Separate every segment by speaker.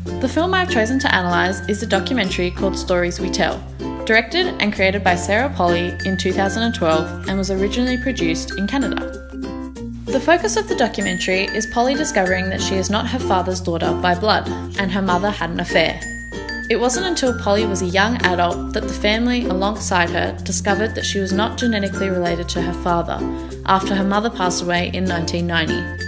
Speaker 1: The film I've chosen to analyse is a documentary called Stories We Tell, directed and created by Sarah Polley in 2012 and was originally produced in Canada. The focus of the documentary is Polly discovering that she is not her father's daughter by blood and her mother had an affair. It wasn't until Polly was a young adult that the family alongside her discovered that she was not genetically related to her father after her mother passed away in 1990.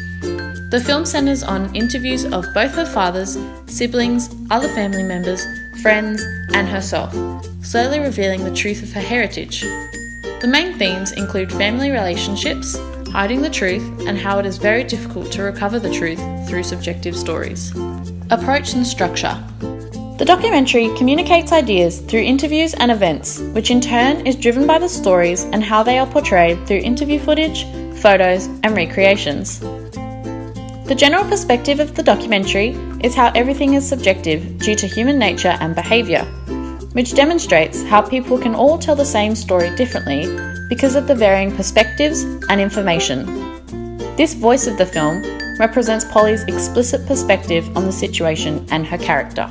Speaker 1: The film centres on interviews of both her fathers, siblings, other family members, friends, and herself, slowly revealing the truth of her heritage. The main themes include family relationships, hiding the truth, and how it is very difficult to recover the truth through subjective stories. Approach and structure. The documentary communicates ideas through interviews and events, which in turn is driven by the stories and how they are portrayed through interview footage, photos, and recreations. The general perspective of the documentary is how everything is subjective due to human nature and behaviour, which demonstrates how people can all tell the same story differently because of the varying perspectives and information. This voice of the film represents Polly's explicit perspective on the situation and her character.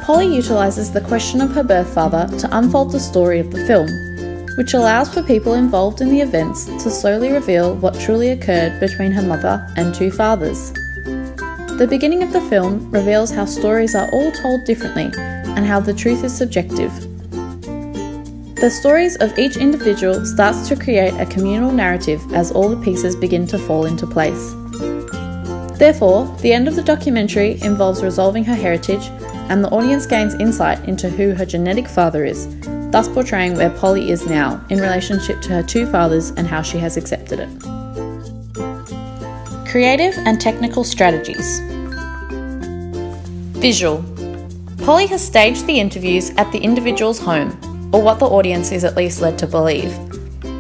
Speaker 1: Polly utilises the question of her birth father to unfold the story of the film, which allows for people involved in the events to slowly reveal what truly occurred between her mother and two fathers. The beginning of the film reveals how stories are all told differently and how the truth is subjective. The stories of each individual starts to create a communal narrative as all the pieces begin to fall into place. Therefore, the end of the documentary involves resolving her heritage, and the audience gains insight into who her genetic father is, thus portraying where Polly is now in relationship to her two fathers and how she has accepted it. Creative and technical strategies. Visual. Polly has staged the interviews at the individual's home, or what the audience is at least led to believe,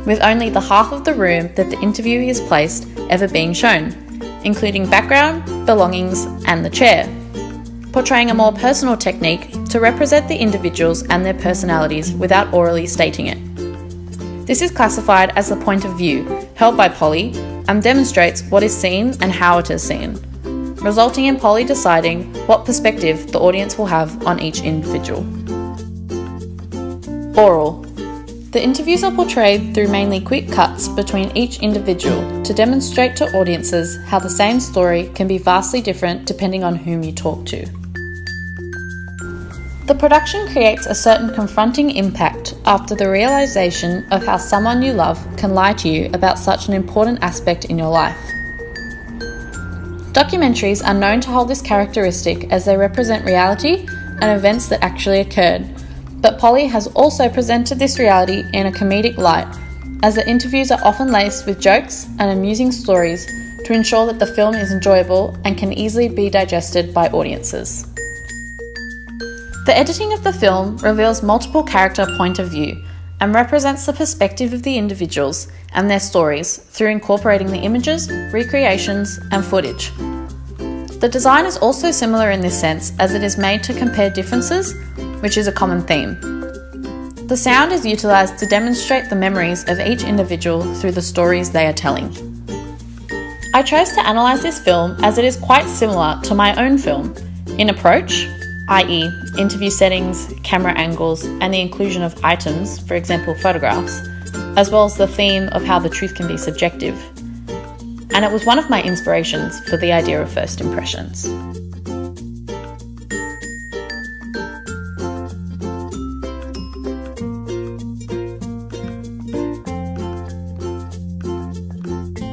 Speaker 1: with only the half of the room that the interviewee is placed ever being shown, including background, belongings, and the chair, portraying a more personal technique to represent the individuals and their personalities without orally stating it. This is classified as the point of view held by Polly and demonstrates what is seen and how it is seen, resulting in Polly deciding what perspective the audience will have on each individual. Oral. The interviews are portrayed through mainly quick cuts between each individual to demonstrate to audiences how the same story can be vastly different depending on whom you talk to. The production creates a certain confronting impact after the realisation of how someone you love can lie to you about such an important aspect in your life. Documentaries are known to hold this characteristic as they represent reality and events that actually occurred, but Polly has also presented this reality in a comedic light, as the interviews are often laced with jokes and amusing stories to ensure that the film is enjoyable and can easily be digested by audiences. The editing of the film reveals multiple character point of view and represents the perspective of the individuals and their stories through incorporating the images, recreations, and footage. The design is also similar in this sense as it is made to compare differences, which is a common theme. The sound is utilised to demonstrate the memories of each individual through the stories they are telling. I chose to analyse this film as it is quite similar to my own film in approach, i.e. interview settings, camera angles, and the inclusion of items, for example photographs, as well as the theme of how the truth can be subjective. And it was one of my inspirations for the idea of first impressions.